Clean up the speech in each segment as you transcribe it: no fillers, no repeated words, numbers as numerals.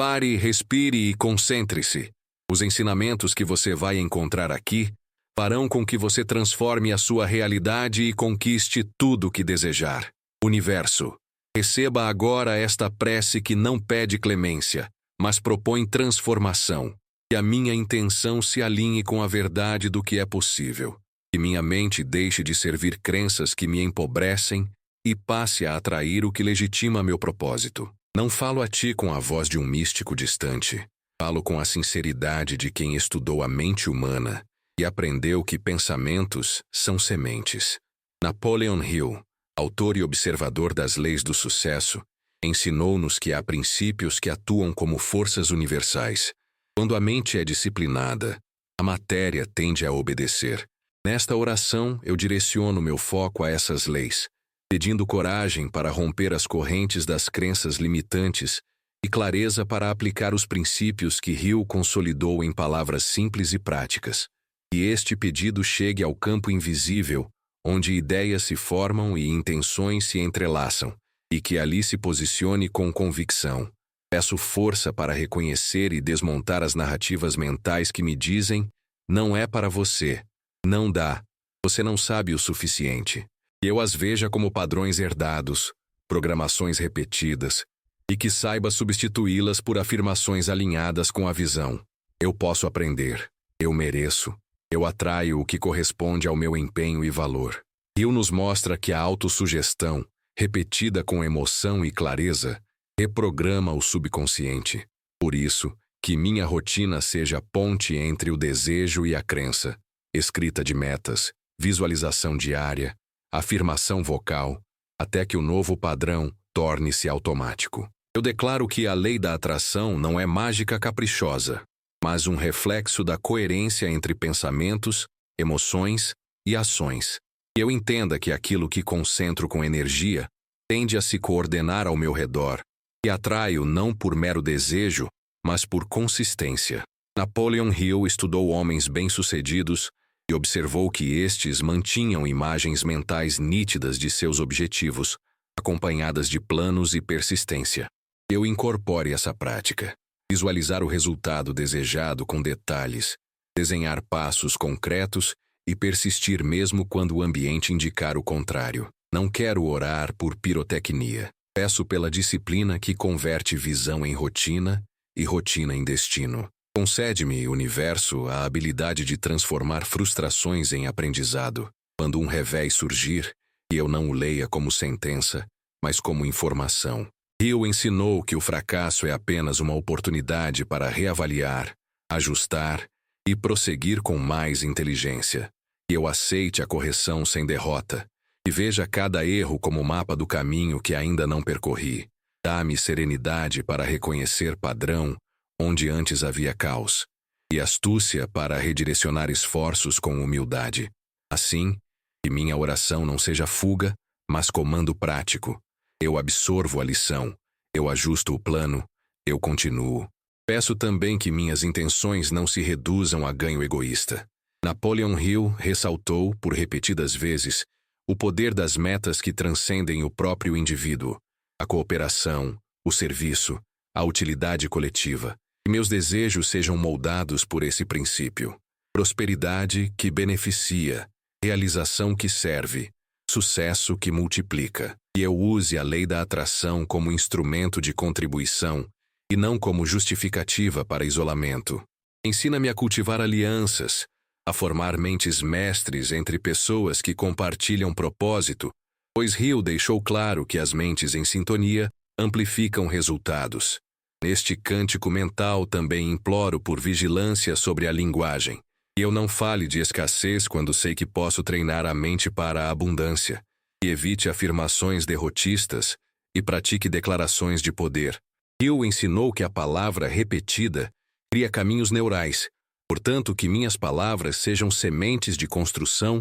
Pare, respire e concentre-se. Os ensinamentos que você vai encontrar aqui farão com que você transforme a sua realidade e conquiste tudo o que desejar. Universo, receba agora esta prece que não pede clemência, mas propõe transformação. Que a minha intenção se alinhe com a verdade do que é possível. Que minha mente deixe de servir crenças que me empobrecem e passe a atrair o que legitima meu propósito. Não falo a ti com a voz de um místico distante. Falo com a sinceridade de quem estudou a mente humana e aprendeu que pensamentos são sementes. Napoleon Hill, autor e observador das leis do sucesso, ensinou-nos que há princípios que atuam como forças universais. Quando a mente é disciplinada, a matéria tende a obedecer. Nesta oração, eu direciono meu foco a essas leis, pedindo coragem para romper as correntes das crenças limitantes e clareza para aplicar os princípios que Hill consolidou em palavras simples e práticas. Que este pedido chegue ao campo invisível, onde ideias se formam e intenções se entrelaçam, e que ali se posicione com convicção. Peço força para reconhecer e desmontar as narrativas mentais que me dizem: não é para você, não dá, você não sabe o suficiente. Que eu as veja como padrões herdados, programações repetidas, e que saiba substituí-las por afirmações alinhadas com a visão. Eu posso aprender, eu mereço, eu atraio o que corresponde ao meu empenho e valor. Hill nos mostra que a autossugestão, repetida com emoção e clareza, reprograma o subconsciente. Por isso, que minha rotina seja a ponte entre o desejo e a crença. Escrita de metas, visualização diária, afirmação vocal, até que o novo padrão torne-se automático. Eu declaro que a lei da atração não é mágica caprichosa, mas um reflexo da coerência entre pensamentos, emoções e ações. Que eu entenda que aquilo que concentro com energia tende a se coordenar ao meu redor, e atraio não por mero desejo, mas por consistência. Napoleon Hill estudou homens bem-sucedidos e observou que estes mantinham imagens mentais nítidas de seus objetivos, acompanhadas de planos e persistência. Eu incorpore essa prática. Visualizar o resultado desejado com detalhes, desenhar passos concretos e persistir mesmo quando o ambiente indicar o contrário. Não quero orar por pirotecnia. Peço pela disciplina que converte visão em rotina e rotina em destino. Concede-me, universo, a habilidade de transformar frustrações em aprendizado. Quando um revés surgir, e eu não o leia como sentença, mas como informação. Hill ensinou que o fracasso é apenas uma oportunidade para reavaliar, ajustar e prosseguir com mais inteligência. Que eu aceite a correção sem derrota e veja cada erro como mapa do caminho que ainda não percorri. Dá-me serenidade para reconhecer padrão onde antes havia caos, e astúcia para redirecionar esforços com humildade. Assim, que minha oração não seja fuga, mas comando prático. Eu absorvo a lição, eu ajusto o plano, eu continuo. Peço também que minhas intenções não se reduzam a ganho egoísta. Napoleon Hill ressaltou, por repetidas vezes, o poder das metas que transcendem o próprio indivíduo, a cooperação, o serviço, a utilidade coletiva. Que meus desejos sejam moldados por esse princípio. Prosperidade que beneficia, realização que serve, sucesso que multiplica. Que eu use a lei da atração como instrumento de contribuição e não como justificativa para isolamento. Ensina-me a cultivar alianças, a formar mentes mestres entre pessoas que compartilham propósito, pois Hill deixou claro que as mentes em sintonia amplificam resultados. Neste cântico mental também imploro por vigilância sobre a linguagem. Que eu não fale de escassez quando sei que posso treinar a mente para a abundância. Que evite afirmações derrotistas e pratique declarações de poder. Hill ensinou que a palavra repetida cria caminhos neurais, portanto que minhas palavras sejam sementes de construção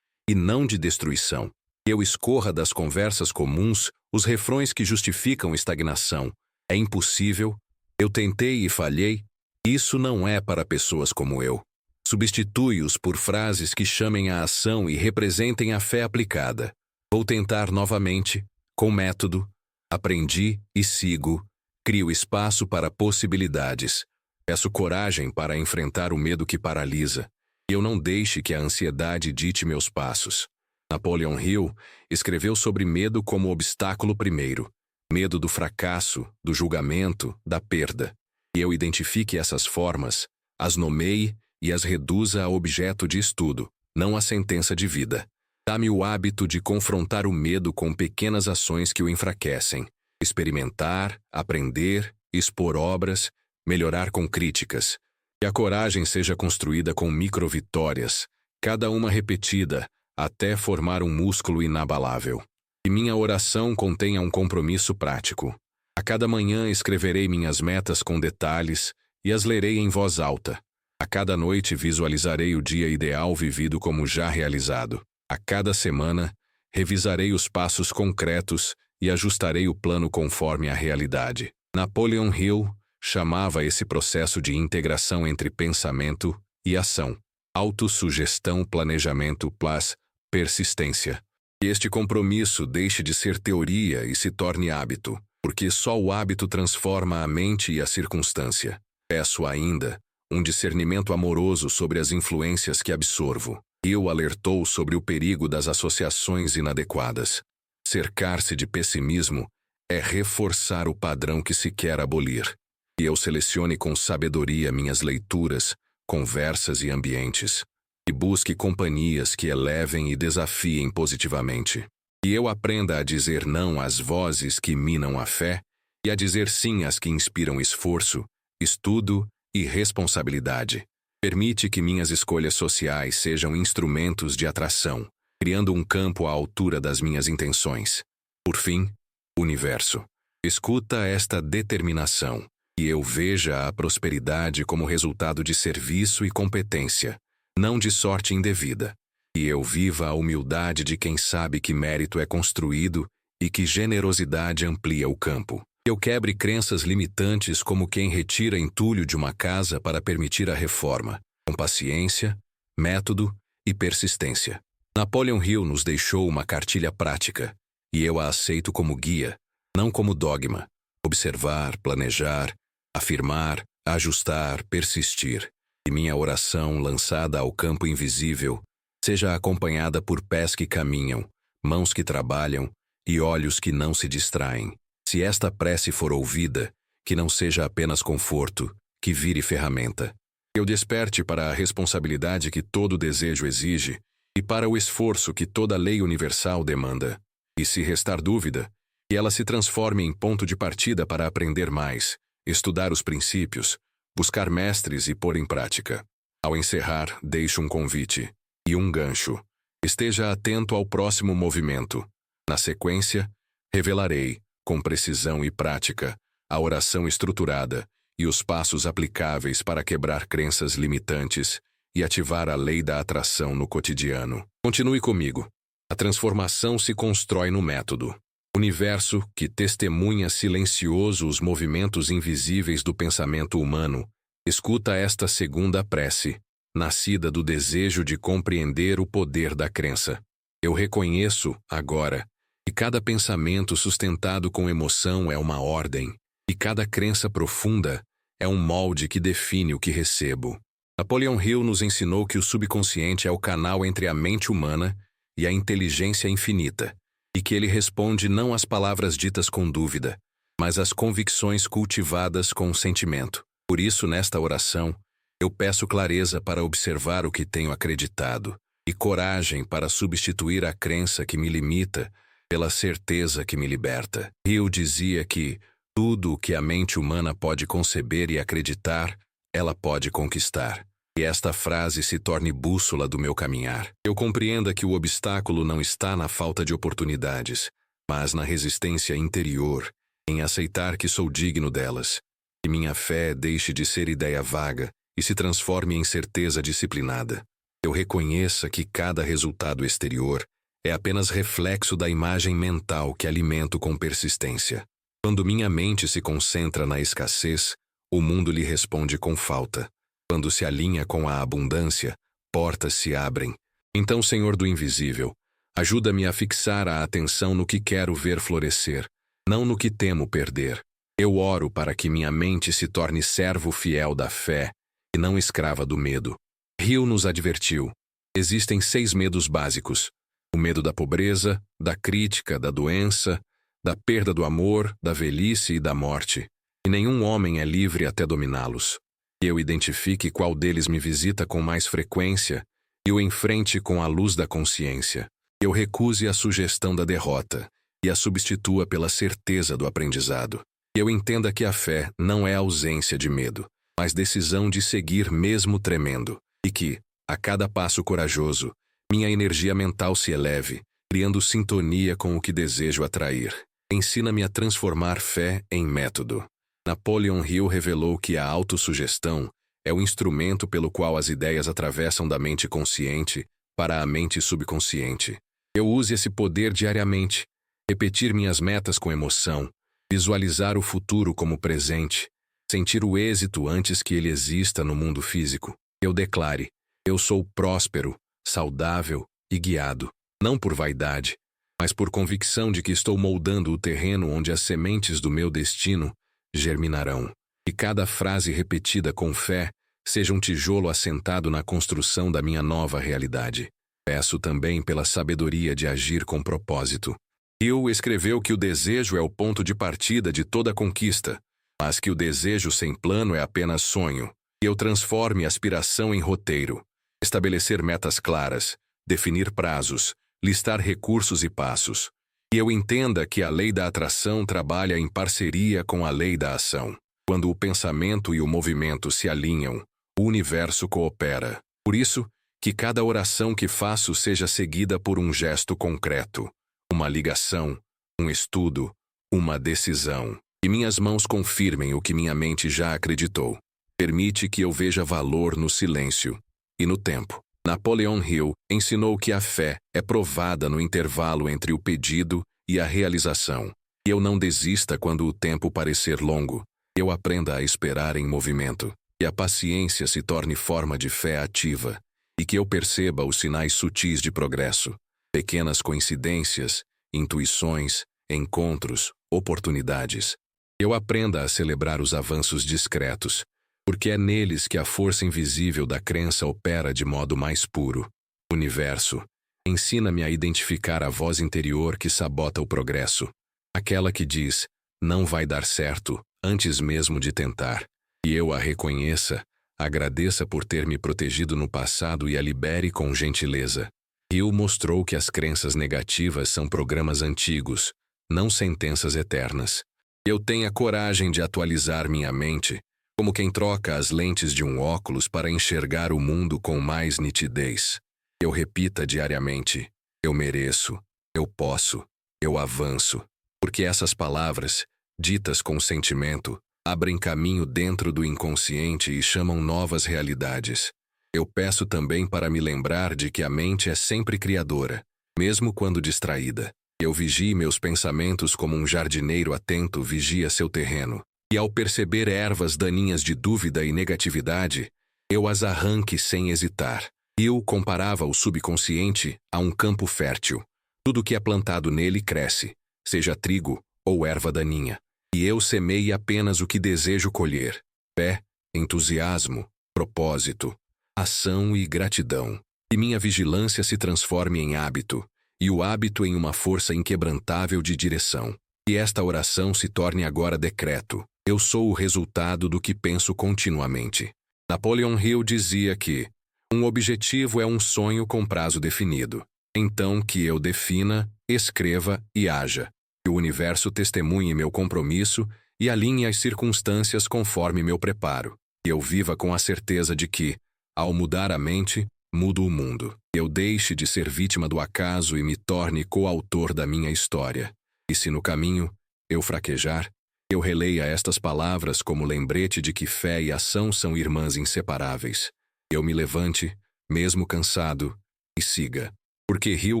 e não de destruição. Que eu escorra das conversas comuns os refrões que justificam estagnação. É impossível, eu tentei e falhei, isso não é para pessoas como eu. Substitui-os por frases que chamem a ação e representem a fé aplicada. Vou tentar novamente, com método, aprendi e sigo, Crio espaço para possibilidades. Peço coragem para enfrentar o medo que paralisa. E eu não deixe que a ansiedade dite meus passos. Napoleon Hill escreveu sobre medo como obstáculo primeiro. Medo do fracasso, do julgamento, da perda. E eu identifique essas formas, as nomeie e as reduza a objeto de estudo, não a sentença de vida. Dá-me o hábito de confrontar o medo com pequenas ações que o enfraquecem. Experimentar, aprender, expor obras, melhorar com críticas. Que a coragem seja construída com microvitórias, cada uma repetida, até formar um músculo inabalável. Que minha oração contenha um compromisso prático. A cada manhã escreverei minhas metas com detalhes e as lerei em voz alta. A cada noite visualizarei o dia ideal vivido como já realizado. A cada semana, revisarei os passos concretos e ajustarei o plano conforme a realidade. Napoleon Hill chamava esse processo de integração entre pensamento e ação. Autossugestão, planejamento plus persistência. Que este compromisso deixe de ser teoria e se torne hábito, porque só o hábito transforma a mente e a circunstância. Peço ainda um discernimento amoroso sobre as influências que absorvo. Hill alertou sobre o perigo das associações inadequadas. Cercar-se de pessimismo é reforçar o padrão que se quer abolir. E eu selecione com sabedoria minhas leituras, conversas e ambientes. E busque companhias que elevem e desafiem positivamente. E eu aprenda a dizer não às vozes que minam a fé e a dizer sim às que inspiram esforço, estudo e responsabilidade. Permite que minhas escolhas sociais sejam instrumentos de atração, criando um campo à altura das minhas intenções. Por fim, universo, escuta esta determinação, e eu veja a prosperidade como resultado de serviço e competência, não de sorte indevida. E eu viva a humildade de quem sabe que mérito é construído e que generosidade amplia o campo. Eu quebre crenças limitantes como quem retira entulho de uma casa para permitir a reforma, com paciência, método e persistência. Napoleon Hill nos deixou uma cartilha prática, e eu a aceito como guia, não como dogma. Observar, planejar, afirmar, ajustar, persistir. E minha oração lançada ao campo invisível seja acompanhada por pés que caminham, mãos que trabalham e olhos que não se distraem. Se esta prece for ouvida, que não seja apenas conforto, que vire ferramenta. Eu desperte para a responsabilidade que todo desejo exige e para o esforço que toda lei universal demanda. E se restar dúvida, que ela se transforme em ponto de partida para aprender mais, estudar os princípios, buscar mestres e pôr em prática. Ao encerrar, deixo um convite e um gancho. Esteja atento ao próximo movimento. Na sequência, revelarei, com precisão e prática, a oração estruturada e os passos aplicáveis para quebrar crenças limitantes e ativar a lei da atração no cotidiano. Continue comigo. A transformação se constrói no método. Universo que testemunha silencioso os movimentos invisíveis do pensamento humano, escuta esta segunda prece, nascida do desejo de compreender o poder da crença. Eu reconheço, agora, que cada pensamento sustentado com emoção é uma ordem, e cada crença profunda é um molde que define o que recebo. Napoleon Hill nos ensinou que o subconsciente é o canal entre a mente humana e a inteligência infinita, e que ele responde não às palavras ditas com dúvida, mas às convicções cultivadas com sentimento. Por isso, nesta oração, eu peço clareza para observar o que tenho acreditado e coragem para substituir a crença que me limita pela certeza que me liberta. Hill dizia que tudo o que a mente humana pode conceber e acreditar, ela pode conquistar. E esta frase se torne bússola do meu caminhar. Eu compreenda que o obstáculo não está na falta de oportunidades, mas na resistência interior, em aceitar que sou digno delas. Que minha fé deixe de ser ideia vaga e se transforme em certeza disciplinada. Eu reconheça que cada resultado exterior é apenas reflexo da imagem mental que alimento com persistência. Quando minha mente se concentra na escassez, o mundo lhe responde com falta. Quando se alinha com a abundância, portas se abrem. Então, Senhor do Invisível, ajuda-me a fixar a atenção no que quero ver florescer, não no que temo perder. Eu oro para que minha mente se torne servo fiel da fé e não escrava do medo. Hill nos advertiu. Existem 6 medos básicos: o medo da pobreza, da crítica, da doença, da perda do amor, da velhice e da morte. E nenhum homem é livre até dominá-los. Eu identifique qual deles me visita com mais frequência e o enfrente com a luz da consciência. Eu recuse a sugestão da derrota e a substitua pela certeza do aprendizado. Eu entenda que a fé não é ausência de medo, mas decisão de seguir mesmo tremendo, e que, a cada passo corajoso, minha energia mental se eleve, criando sintonia com o que desejo atrair. Ensina-me a transformar fé em método. Napoleon Hill revelou que a autossugestão é o instrumento pelo qual as ideias atravessam da mente consciente para a mente subconsciente. Eu use esse poder diariamente, repetir minhas metas com emoção, visualizar o futuro como presente, sentir o êxito antes que ele exista no mundo físico. Eu declare: eu sou próspero, saudável e guiado, não por vaidade, mas por convicção de que estou moldando o terreno onde as sementes do meu destino germinarão. E cada frase repetida com fé seja um tijolo assentado na construção da minha nova realidade. Peço também pela sabedoria de agir com propósito. Hill escreveu que o desejo é o ponto de partida de toda conquista, mas que o desejo sem plano é apenas sonho. E eu transforme aspiração em roteiro. Estabelecer metas claras, definir prazos, listar recursos e passos. E eu entenda que a lei da atração trabalha em parceria com a lei da ação. Quando o pensamento e o movimento se alinham, o universo coopera. Por isso, que cada oração que faço seja seguida por um gesto concreto, uma ligação, um estudo, uma decisão. E minhas mãos confirmem o que minha mente já acreditou. Permite que eu veja valor no silêncio e no tempo. Napoleon Hill ensinou que a fé é provada no intervalo entre o pedido e a realização. E eu não desista quando o tempo parecer longo. Eu aprenda a esperar em movimento. E a paciência se torne forma de fé ativa. E que eu perceba os sinais sutis de progresso. Pequenas coincidências, intuições, encontros, oportunidades. Eu aprenda a celebrar os avanços discretos, porque é neles que a força invisível da crença opera de modo mais puro. Universo, ensina-me a identificar a voz interior que sabota o progresso, aquela que diz: não vai dar certo, antes mesmo de tentar. E eu a reconheça, agradeça por ter me protegido no passado e a libere com gentileza. Hill mostrou que as crenças negativas são programas antigos, não sentenças eternas. Eu tenho a coragem de atualizar minha mente, como quem troca as lentes de um óculos para enxergar o mundo com mais nitidez. Eu repita diariamente: eu mereço, eu posso, eu avanço. Porque essas palavras, ditas com sentimento, abrem caminho dentro do inconsciente e chamam novas realidades. Eu peço também para me lembrar de que a mente é sempre criadora, mesmo quando distraída. Eu vigie meus pensamentos como um jardineiro atento vigia seu terreno. E ao perceber ervas daninhas de dúvida e negatividade, eu as arranque sem hesitar. Eu comparava o subconsciente a um campo fértil. Tudo que é plantado nele cresce, seja trigo ou erva daninha. E eu semeie apenas o que desejo colher: fé, entusiasmo, propósito, ação e gratidão. E minha vigilância se transforme em hábito, e o hábito em uma força inquebrantável de direção. E esta oração se torne agora decreto: eu sou o resultado do que penso continuamente. Napoleon Hill dizia que um objetivo é um sonho com prazo definido. Então que eu defina, escreva e haja. Que o universo testemunhe meu compromisso e alinhe as circunstâncias conforme meu preparo. E eu viva com a certeza de que, ao mudar a mente, mudo o mundo. Eu deixe de ser vítima do acaso e me torne coautor da minha história. E se no caminho eu fraquejar, eu releia estas palavras como lembrete de que fé e ação são irmãs inseparáveis. Eu me levante, mesmo cansado, e siga. Porque Hill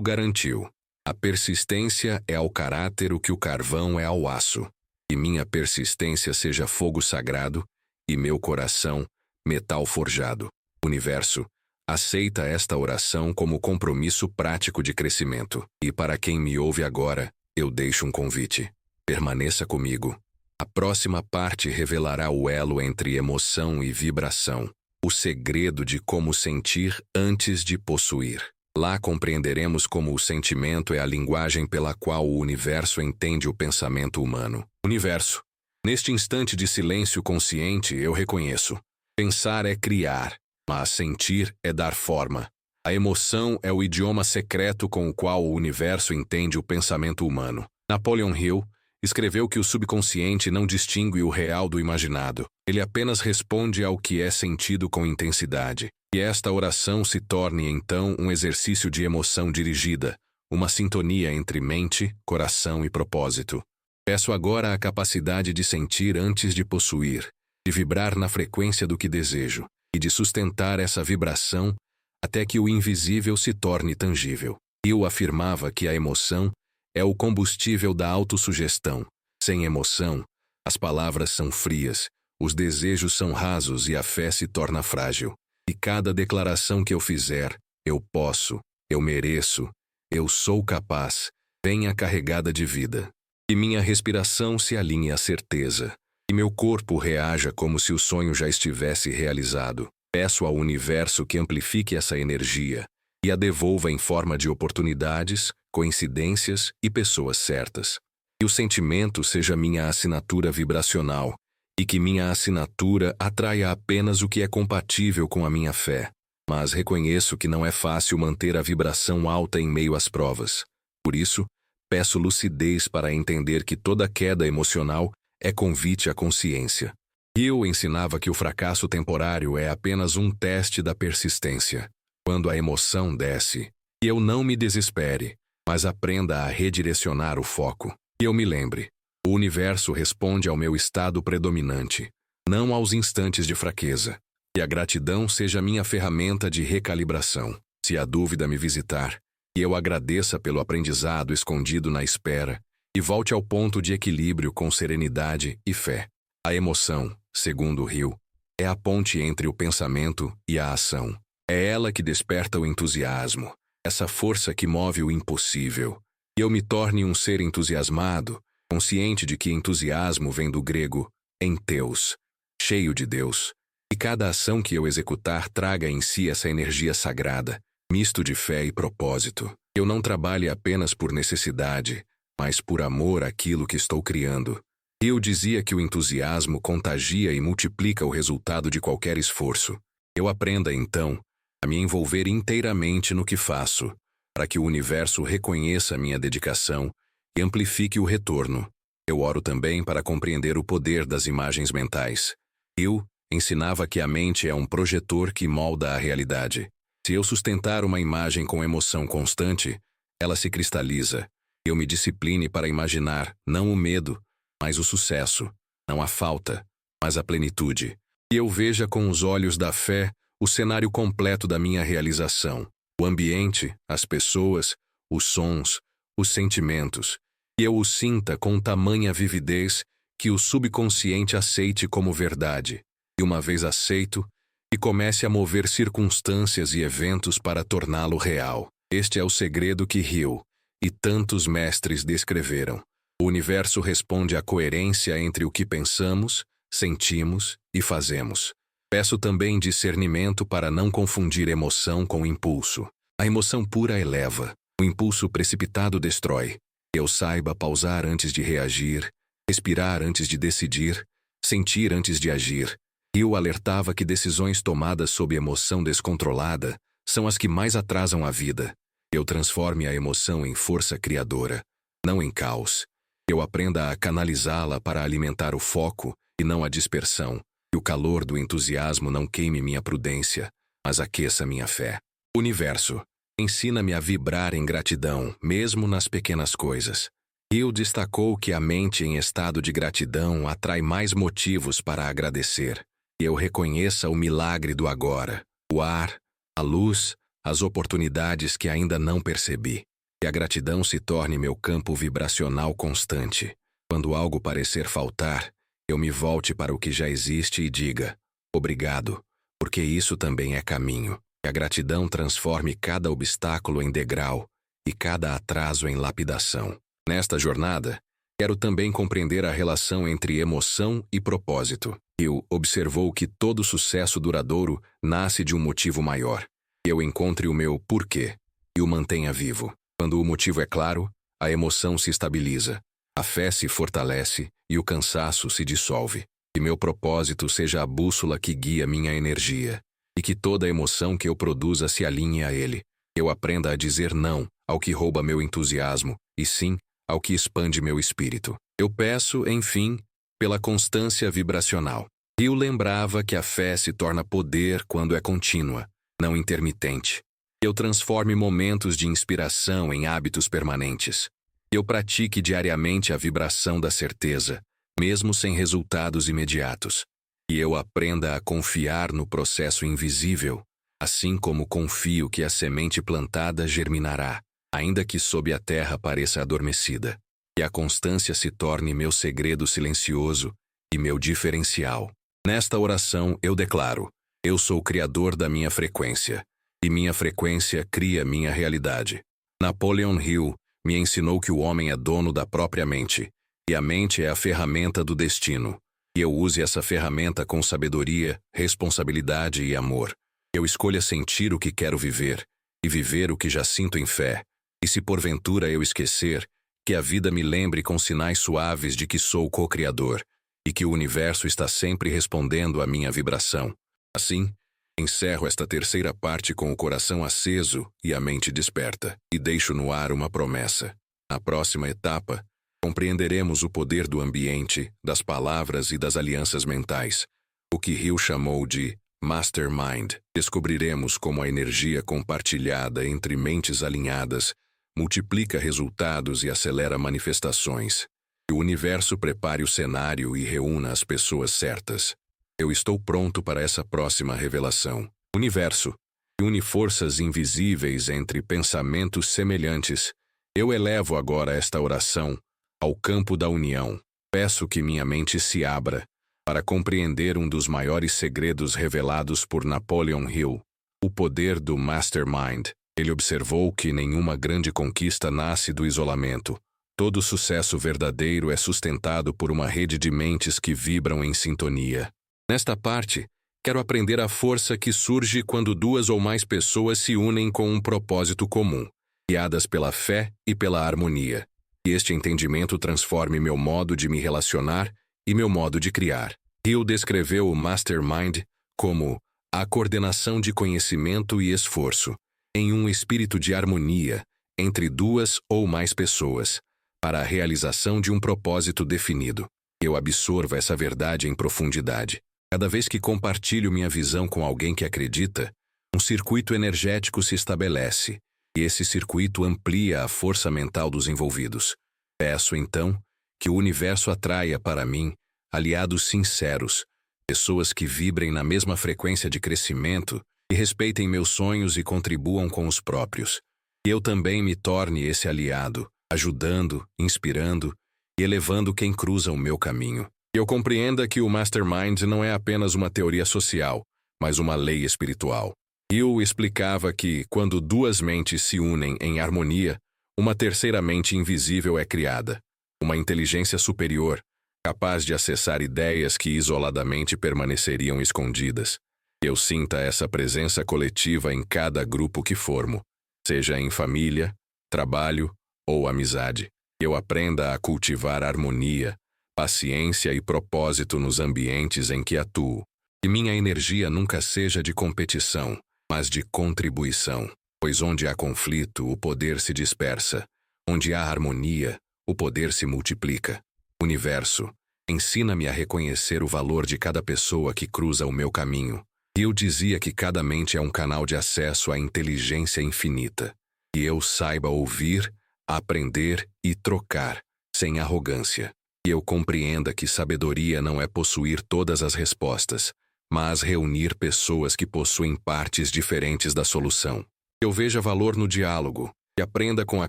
garantiu: a persistência é ao caráter o que o carvão é ao aço. E minha persistência seja fogo sagrado, e meu coração, metal forjado. Universo, aceita esta oração como compromisso prático de crescimento. E para quem me ouve agora, eu deixo um convite. Permaneça comigo. A próxima parte revelará o elo entre emoção e vibração, o segredo de como sentir antes de possuir. Lá compreenderemos como o sentimento é a linguagem pela qual o universo entende o pensamento humano. Universo. Neste instante de silêncio consciente, eu reconheço. Pensar é criar, mas sentir é dar forma. A emoção é o idioma secreto com o qual o universo entende o pensamento humano. Napoleon Hill escreveu que o subconsciente não distingue o real do imaginado. Ele apenas responde ao que é sentido com intensidade. E esta oração se torne, então, um exercício de emoção dirigida, uma sintonia entre mente, coração e propósito. Peço agora a capacidade de sentir antes de possuir, de vibrar na frequência do que desejo, e de sustentar essa vibração até que o invisível se torne tangível. Eu afirmava que a emoção é o combustível da autossugestão. Sem emoção, as palavras são frias, os desejos são rasos e a fé se torna frágil. E cada declaração que eu fizer, eu posso, eu mereço, eu sou capaz, venha carregada de vida. E minha respiração se alinhe à certeza. E meu corpo reaja como se o sonho já estivesse realizado. Peço ao universo que amplifique essa energia e a devolva em forma de oportunidades, coincidências e pessoas certas. Que o sentimento seja minha assinatura vibracional e que minha assinatura atraia apenas o que é compatível com a minha fé. Mas reconheço que não é fácil manter a vibração alta em meio às provas. Por isso, peço lucidez para entender que toda queda emocional é convite à consciência. Hill ensinava que o fracasso temporário é apenas um teste da persistência. Quando a emoção desce, que eu não me desespere, mas aprenda a redirecionar o foco. E eu me lembre, o universo responde ao meu estado predominante, não aos instantes de fraqueza. Que a gratidão seja minha ferramenta de recalibração. Se a dúvida me visitar, que eu agradeça pelo aprendizado escondido na espera e volte ao ponto de equilíbrio com serenidade e fé. A emoção, segundo Hill, é a ponte entre o pensamento e a ação. É ela que desperta o entusiasmo, essa força que move o impossível. E eu me torne um ser entusiasmado, consciente de que entusiasmo vem do grego entheos, cheio de Deus. E cada ação que eu executar traga em si essa energia sagrada, misto de fé e propósito. Eu não trabalhe apenas por necessidade, mas por amor àquilo que estou criando. Hill dizia que o entusiasmo contagia e multiplica o resultado de qualquer esforço. Eu aprenda, então, a me envolver inteiramente no que faço, para que o universo reconheça a minha dedicação e amplifique o retorno. Eu oro também para compreender o poder das imagens mentais. Hill ensinava que a mente é um projetor que molda a realidade. Se eu sustentar uma imagem com emoção constante, ela se cristaliza. Eu me discipline para imaginar, não o medo, mas o sucesso, não a falta, mas a plenitude. E eu veja com os olhos da fé o cenário completo da minha realização. O ambiente, as pessoas, os sons, os sentimentos. E eu o sinta com tamanha vividez que o subconsciente aceite como verdade. E uma vez aceito, que comece a mover circunstâncias e eventos para torná-lo real. Este é o segredo que Hill e tantos mestres descreveram. O universo responde à coerência entre o que pensamos, sentimos e fazemos. Peço também discernimento para não confundir emoção com impulso. A emoção pura eleva, o impulso precipitado destrói. Eu saiba pausar antes de reagir, respirar antes de decidir, sentir antes de agir. Hill alertava que decisões tomadas sob emoção descontrolada são as que mais atrasam a vida. Eu transforme a emoção em força criadora, não em caos. Eu aprenda a canalizá-la para alimentar o foco e não a dispersão. Que o calor do entusiasmo não queime minha prudência, mas aqueça minha fé. Universo, ensina-me a vibrar em gratidão, mesmo nas pequenas coisas. Hill destacou que a mente em estado de gratidão atrai mais motivos para agradecer. E eu reconheça o milagre do agora, o ar, a luz, as oportunidades que ainda não percebi. Que a gratidão se torne meu campo vibracional constante. Quando algo parecer faltar, eu me volte para o que já existe e diga, obrigado, porque isso também é caminho. Que a gratidão transforme cada obstáculo em degrau e cada atraso em lapidação. Nesta jornada, Quero também compreender a relação entre emoção e propósito. Eu observou que todo sucesso duradouro nasce de um motivo maior. Eu encontre o meu porquê e o mantenha vivo. Quando o motivo é claro, a emoção se estabiliza, a fé se fortalece e o cansaço se dissolve. Que meu propósito seja a bússola que guia minha energia, e que toda emoção que eu produza se alinhe a ele. Eu aprenda a dizer não ao que rouba meu entusiasmo, e sim ao que expande meu espírito. Eu peço, enfim, pela constância vibracional. Eu lembrava que a fé se torna poder quando é contínua, não intermitente. Eu transforme momentos de inspiração em hábitos permanentes. Eu pratique diariamente a vibração da certeza, mesmo sem resultados imediatos. E eu aprenda a confiar no processo invisível, assim como confio que a semente plantada germinará, ainda que sob a terra pareça adormecida. Que a constância se torne meu segredo silencioso e meu diferencial. Nesta oração eu declaro: eu sou o criador da minha frequência, e minha frequência cria minha realidade. Napoleon Hill me ensinou que o homem é dono da própria mente, e a mente é a ferramenta do destino. E eu use essa ferramenta com sabedoria, responsabilidade e amor. Eu escolha sentir o que quero viver, e viver o que já sinto em fé. E se porventura eu esquecer, que a vida me lembre com sinais suaves de que sou o co-criador, e que o universo está sempre respondendo à minha vibração. Assim, encerro esta terceira parte com o coração aceso e a mente desperta, e deixo no ar uma promessa. Na próxima etapa, compreenderemos o poder do ambiente, das palavras e das alianças mentais, o que Hill chamou de Mastermind. Descobriremos como a energia compartilhada entre mentes alinhadas multiplica resultados e acelera manifestações. Que o universo prepare o cenário e reúna as pessoas certas. Eu estou pronto para essa próxima revelação. Universo, que une forças invisíveis entre pensamentos semelhantes. Eu elevo agora esta oração ao campo da união. Peço que minha mente se abra para compreender um dos maiores segredos revelados por Napoleon Hill, o poder do Mastermind. Ele observou que nenhuma grande conquista nasce do isolamento. Todo sucesso verdadeiro é sustentado por uma rede de mentes que vibram em sintonia. Nesta parte, quero aprender a força que surge quando duas ou mais pessoas se unem com um propósito comum, guiadas pela fé e pela harmonia. E este entendimento transforme meu modo de me relacionar e meu modo de criar. Hill descreveu o Mastermind como a coordenação de conhecimento e esforço, em um espírito de harmonia, entre duas ou mais pessoas, para a realização de um propósito definido. Eu absorvo essa verdade em profundidade. Cada vez que compartilho minha visão com alguém que acredita, um circuito energético se estabelece, e esse circuito amplia a força mental dos envolvidos. Peço, então, que o universo atraia para mim aliados sinceros, pessoas que vibrem na mesma frequência de crescimento e respeitem meus sonhos e contribuam com os próprios. E eu também me torne esse aliado, ajudando, inspirando e elevando quem cruza o meu caminho. Eu compreenda que o Mastermind não é apenas uma teoria social, mas uma lei espiritual. Hill explicava que, quando duas mentes se unem em harmonia, uma terceira mente invisível é criada, uma inteligência superior, capaz de acessar ideias que isoladamente permaneceriam escondidas. Eu sinta essa presença coletiva em cada grupo que formo, seja em família, trabalho ou amizade. Eu aprenda a cultivar harmonia, paciência e propósito nos ambientes em que atuo. Que minha energia nunca seja de competição, mas de contribuição, pois onde há conflito, o poder se dispersa. Onde há harmonia, o poder se multiplica. Universo, ensina-me a reconhecer o valor de cada pessoa que cruza o meu caminho. Eu dizia que cada mente é um canal de acesso à inteligência infinita. E eu saiba ouvir, aprender e trocar, sem arrogância. E eu compreenda que sabedoria não é possuir todas as respostas, mas reunir pessoas que possuem partes diferentes da solução. Eu veja valor no diálogo, que aprenda com a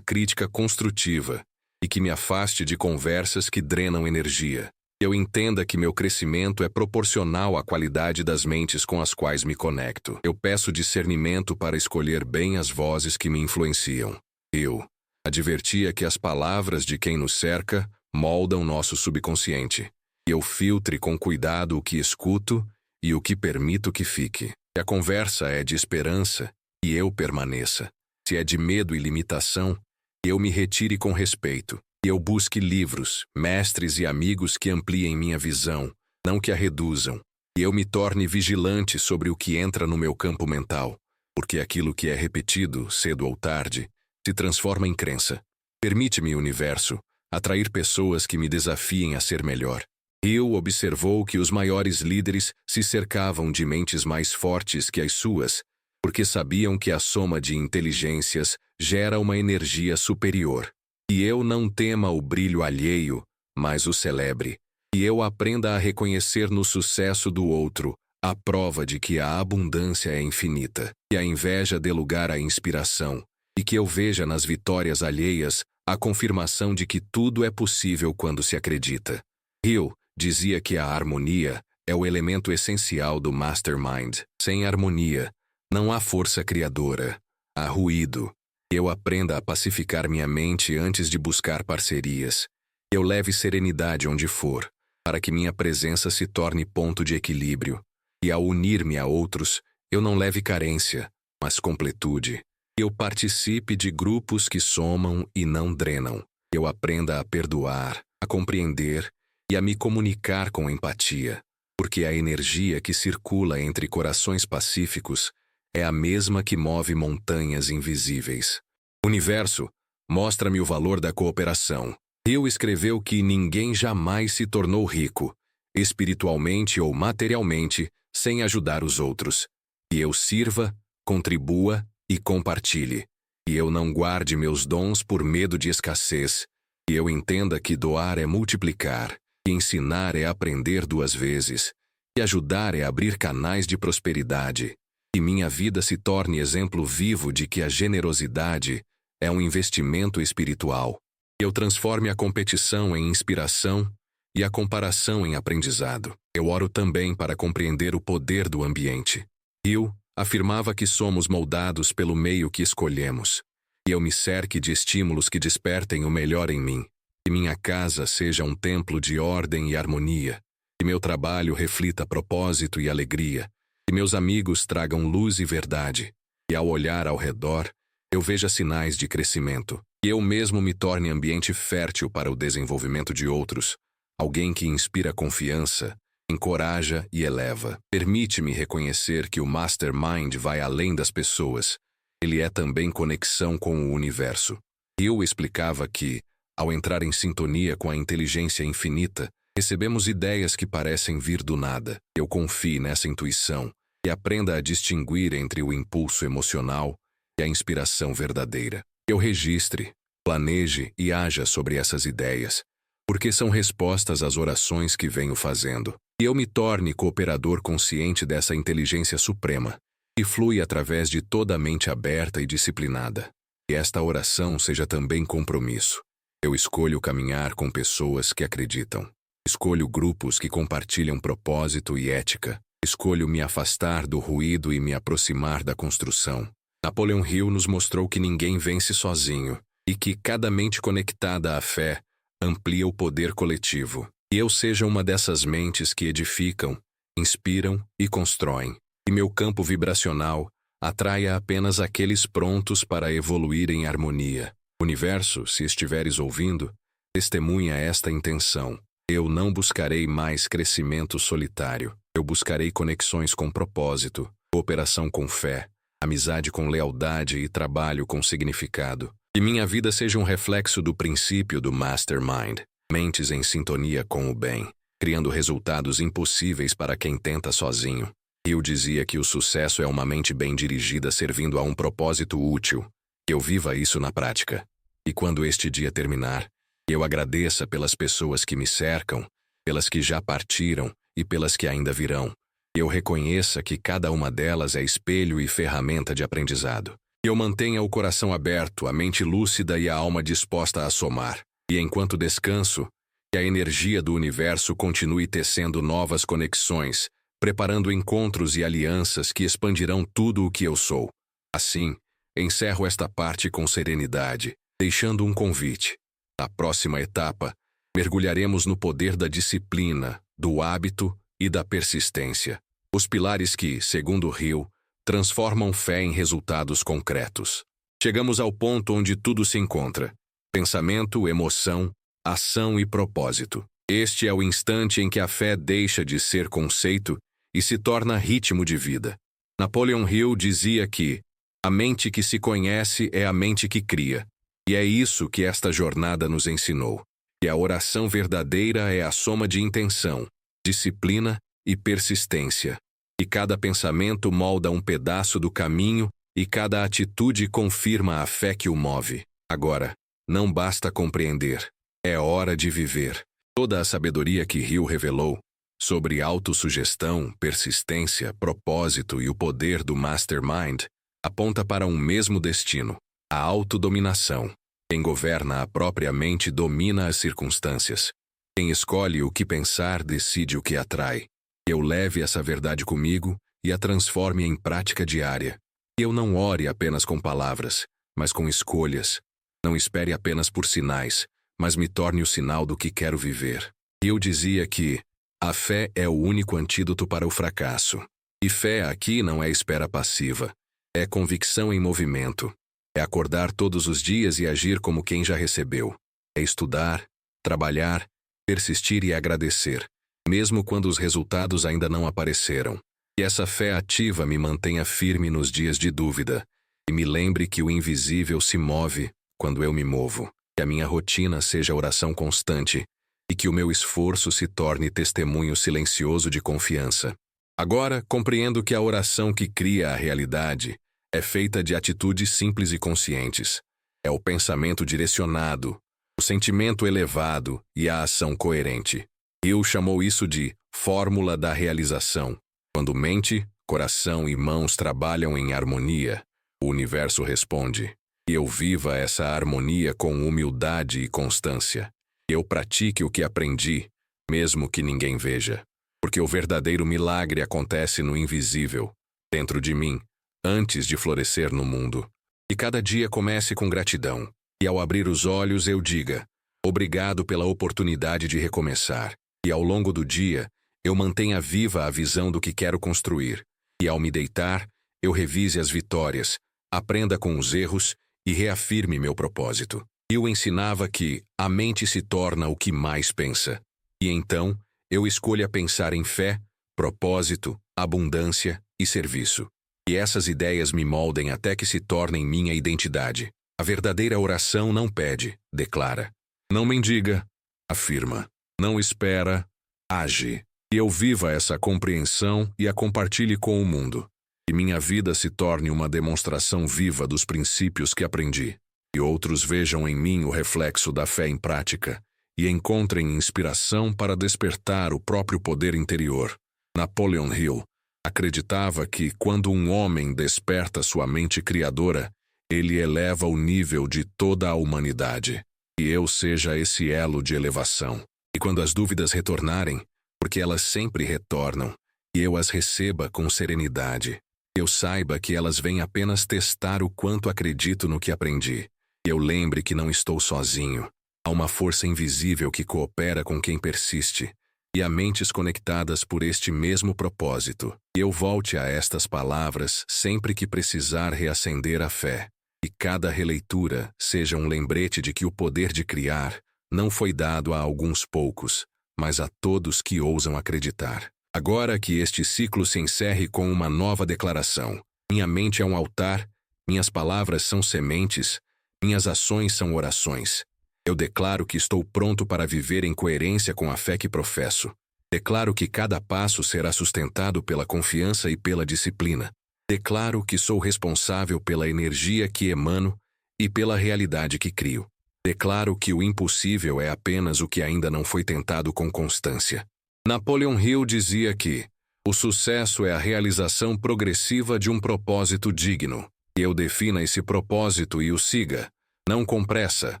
crítica construtiva e que me afaste de conversas que drenam energia. Eu entenda que meu crescimento é proporcional à qualidade das mentes com as quais me conecto. Eu peço discernimento para escolher bem as vozes que me influenciam. Eu advertia que as palavras de quem nos cerca moldam nosso subconsciente. Que eu filtre com cuidado o que escuto e o que permito que fique. Se a conversa é de esperança, que eu permaneça. Se é de medo e limitação, que eu me retire com respeito. Que eu busque livros, mestres e amigos que ampliem minha visão, não que a reduzam. Que eu me torne vigilante sobre o que entra no meu campo mental, porque aquilo que é repetido, cedo ou tarde, se transforma em crença. Permite-me, universo, atrair pessoas que me desafiem a ser melhor. Hill observou que os maiores líderes se cercavam de mentes mais fortes que as suas, porque sabiam que a soma de inteligências gera uma energia superior. Que eu não tema o brilho alheio, mas o celebre. Que eu aprenda a reconhecer no sucesso do outro a prova de que a abundância é infinita. Que a inveja dê lugar à inspiração, e que eu veja nas vitórias alheias a confirmação de que tudo é possível quando se acredita. Hill dizia que a harmonia é o elemento essencial do mastermind. Sem harmonia, não há força criadora, há ruído. Eu aprenda a pacificar minha mente antes de buscar parcerias. Eu leve serenidade onde for, para que minha presença se torne ponto de equilíbrio. E ao unir-me a outros, eu não leve carência, mas completude. Eu participe de grupos que somam e não drenam. Eu aprenda a perdoar, a compreender e a me comunicar com empatia, porque a energia que circula entre corações pacíficos é a mesma que move montanhas invisíveis. Universo, mostra-me o valor da cooperação. Hill escreveu que ninguém jamais se tornou rico, espiritualmente ou materialmente, sem ajudar os outros. Que eu sirva, contribua e compartilhe. Que eu não guarde meus dons por medo de escassez. Que eu entenda que doar é multiplicar. Que ensinar é aprender 2 vezes. Que ajudar é abrir canais de prosperidade. Que minha vida se torne exemplo vivo de que a generosidade é um investimento espiritual. Que eu transforme a competição em inspiração e a comparação em aprendizado. Eu oro também para compreender o poder do ambiente. Hill afirmava que somos moldados pelo meio que escolhemos. Que eu me cerque de estímulos que despertem o melhor em mim. Que minha casa seja um templo de ordem e harmonia. Que meu trabalho reflita propósito e alegria. Que meus amigos tragam luz e verdade. E ao olhar ao redor, eu veja sinais de crescimento. Que eu mesmo me torne ambiente fértil para o desenvolvimento de outros. Alguém que inspira confiança, encoraja e eleva. Permite-me reconhecer que o mastermind vai além das pessoas. Ele é também conexão com o universo. Hill explicava que, ao entrar em sintonia com a inteligência infinita, recebemos ideias que parecem vir do nada. Eu confie nessa intuição e aprenda a distinguir entre o impulso emocional e a inspiração verdadeira. Eu registre, planeje e haja sobre essas ideias, porque são respostas às orações que venho fazendo. E eu me torne cooperador consciente dessa inteligência suprema, que flui através de toda a mente aberta e disciplinada. E esta oração seja também compromisso. Eu escolho caminhar com pessoas que acreditam. Escolho grupos que compartilham propósito e ética. Escolho me afastar do ruído e me aproximar da construção. Napoleon Hill nos mostrou que ninguém vence sozinho e que cada mente conectada à fé amplia o poder coletivo. E eu seja uma dessas mentes que edificam, inspiram e constroem. E meu campo vibracional atraia apenas aqueles prontos para evoluir em harmonia. Universo, se estiveres ouvindo, testemunha esta intenção. Eu não buscarei mais crescimento solitário. Eu buscarei conexões com propósito, cooperação com fé, amizade com lealdade e trabalho com significado. Que minha vida seja um reflexo do princípio do Mastermind. Mentes em sintonia com o bem, criando resultados impossíveis para quem tenta sozinho. Eu dizia que o sucesso é uma mente bem dirigida servindo a um propósito útil. Que eu viva isso na prática. E quando este dia terminar, eu agradeça pelas pessoas que me cercam, pelas que já partiram e pelas que ainda virão. Eu reconheça que cada uma delas é espelho e ferramenta de aprendizado. Eu mantenha o coração aberto, a mente lúcida e a alma disposta a somar. E enquanto descanso, que a energia do universo continue tecendo novas conexões, preparando encontros e alianças que expandirão tudo o que eu sou. Assim, encerro esta parte com serenidade, deixando um convite. Na próxima etapa, Mergulharemos no poder da disciplina, do hábito e da persistência. Os pilares que, segundo Hill, transformam fé em resultados concretos. Chegamos ao ponto onde tudo se encontra: pensamento, emoção, ação e propósito. Este é o instante em que a fé deixa de ser conceito e se torna ritmo de vida. Napoleon Hill dizia que a mente que se conhece é a mente que cria. E é isso que esta jornada nos ensinou. Que a oração verdadeira é a soma de intenção, disciplina e persistência. E cada pensamento molda um pedaço do caminho e cada atitude confirma a fé que o move. Agora, não basta compreender. É hora de viver. Toda a sabedoria que Hill revelou sobre autossugestão, persistência, propósito e o poder do mastermind aponta para um mesmo destino: a autodominação. Quem governa a própria mente domina as circunstâncias. Quem escolhe o que pensar decide o que atrai. Eu leve essa verdade comigo e a transforme em prática diária. Eu não ore apenas com palavras, mas com escolhas. Não espere apenas por sinais, mas me torne o sinal do que quero viver. Eu dizia que a fé é o único antídoto para o fracasso. E fé aqui não é espera passiva. É convicção em movimento. É acordar todos os dias e agir como quem já recebeu. É estudar, trabalhar, persistir e agradecer, mesmo quando os resultados ainda não apareceram. Que essa fé ativa me mantenha firme nos dias de dúvida e me lembre que o invisível se move quando eu me movo. Que a minha rotina seja oração constante e que o meu esforço se torne testemunho silencioso de confiança. Agora, compreendo que a oração que cria a realidade é feita de atitudes simples e conscientes. É o pensamento direcionado, o sentimento elevado e a ação coerente. Hill chamou isso de fórmula da realização. Quando mente, coração e mãos trabalham em harmonia, o universo responde. E eu viva essa harmonia com humildade e constância. Eu pratique o que aprendi, mesmo que ninguém veja. Porque o verdadeiro milagre acontece no invisível, dentro de mim, antes de florescer no mundo. E cada dia comece com gratidão. E ao abrir os olhos eu diga: obrigado pela oportunidade de recomeçar. E ao longo do dia, eu mantenha viva a visão do que quero construir. E ao me deitar, eu revise as vitórias, aprenda com os erros e reafirme meu propósito. Eu ensinava que a mente se torna o que mais pensa. E então, eu escolha pensar em fé, propósito, abundância e serviço. E essas ideias me moldem até que se tornem minha identidade. A verdadeira oração não pede, declara. Não mendiga, afirma. Não espera, age. E eu viva essa compreensão e a compartilhe com o mundo. E minha vida se torne uma demonstração viva dos princípios que aprendi. E outros vejam em mim o reflexo da fé em prática e encontrem inspiração para despertar o próprio poder interior. Napoleon Hill acreditava que, quando um homem desperta sua mente criadora, ele eleva o nível de toda a humanidade. E eu seja esse elo de elevação. E quando as dúvidas retornarem, porque elas sempre retornam, e eu as receba com serenidade, eu saiba que elas vêm apenas testar o quanto acredito no que aprendi. E eu lembre que não estou sozinho. Há uma força invisível que coopera com quem persiste, e há mentes conectadas por este mesmo propósito. E eu volte a estas palavras sempre que precisar reacender a fé. E cada releitura seja um lembrete de que o poder de criar não foi dado a alguns poucos, mas a todos que ousam acreditar. Agora que este ciclo se encerre com uma nova declaração. Minha mente é um altar, minhas palavras são sementes, minhas ações são orações. Eu declaro que estou pronto para viver em coerência com a fé que professo. Declaro que cada passo será sustentado pela confiança e pela disciplina. Declaro que sou responsável pela energia que emano e pela realidade que crio. Declaro que o impossível é apenas o que ainda não foi tentado com constância. Napoleon Hill dizia que o sucesso é a realização progressiva de um propósito digno. E eu defina esse propósito e o siga, não com pressa,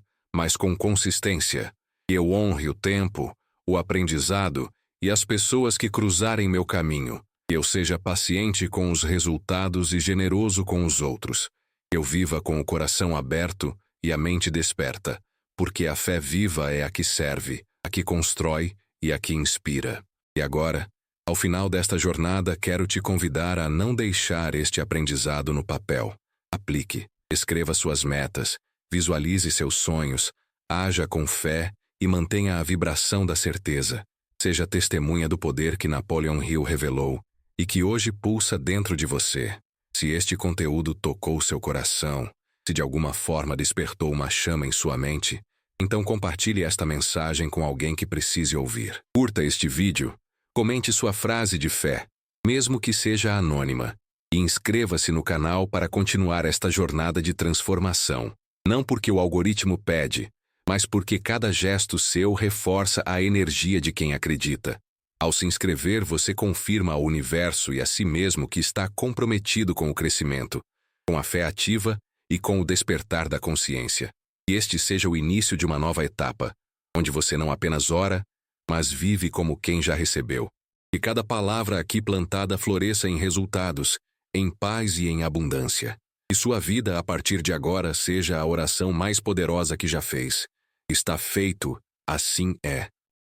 mas com consistência. Eu honre o tempo, o aprendizado e as pessoas que cruzarem meu caminho. Eu seja paciente com os resultados e generoso com os outros. Eu viva com o coração aberto e a mente desperta, porque a fé viva é a que serve, a que constrói e a que inspira. E agora, ao final desta jornada, quero te convidar a não deixar este aprendizado no papel. Aplique, escreva suas metas, visualize seus sonhos, haja com fé e mantenha a vibração da certeza. Seja testemunha do poder que Napoleon Hill revelou e que hoje pulsa dentro de você. Se este conteúdo tocou seu coração, se de alguma forma despertou uma chama em sua mente, então compartilhe esta mensagem com alguém que precise ouvir. Curta este vídeo, comente sua frase de fé, mesmo que seja anônima, e inscreva-se no canal para continuar esta jornada de transformação. Não porque o algoritmo pede, mas porque cada gesto seu reforça a energia de quem acredita. Ao se inscrever, você confirma ao universo e a si mesmo que está comprometido com o crescimento, com a fé ativa e com o despertar da consciência. Que este seja o início de uma nova etapa, onde você não apenas ora, mas vive como quem já recebeu. Que cada palavra aqui plantada floresça em resultados, em paz e em abundância. Que sua vida, a partir de agora, seja a oração mais poderosa que já fez. Está feito, assim é.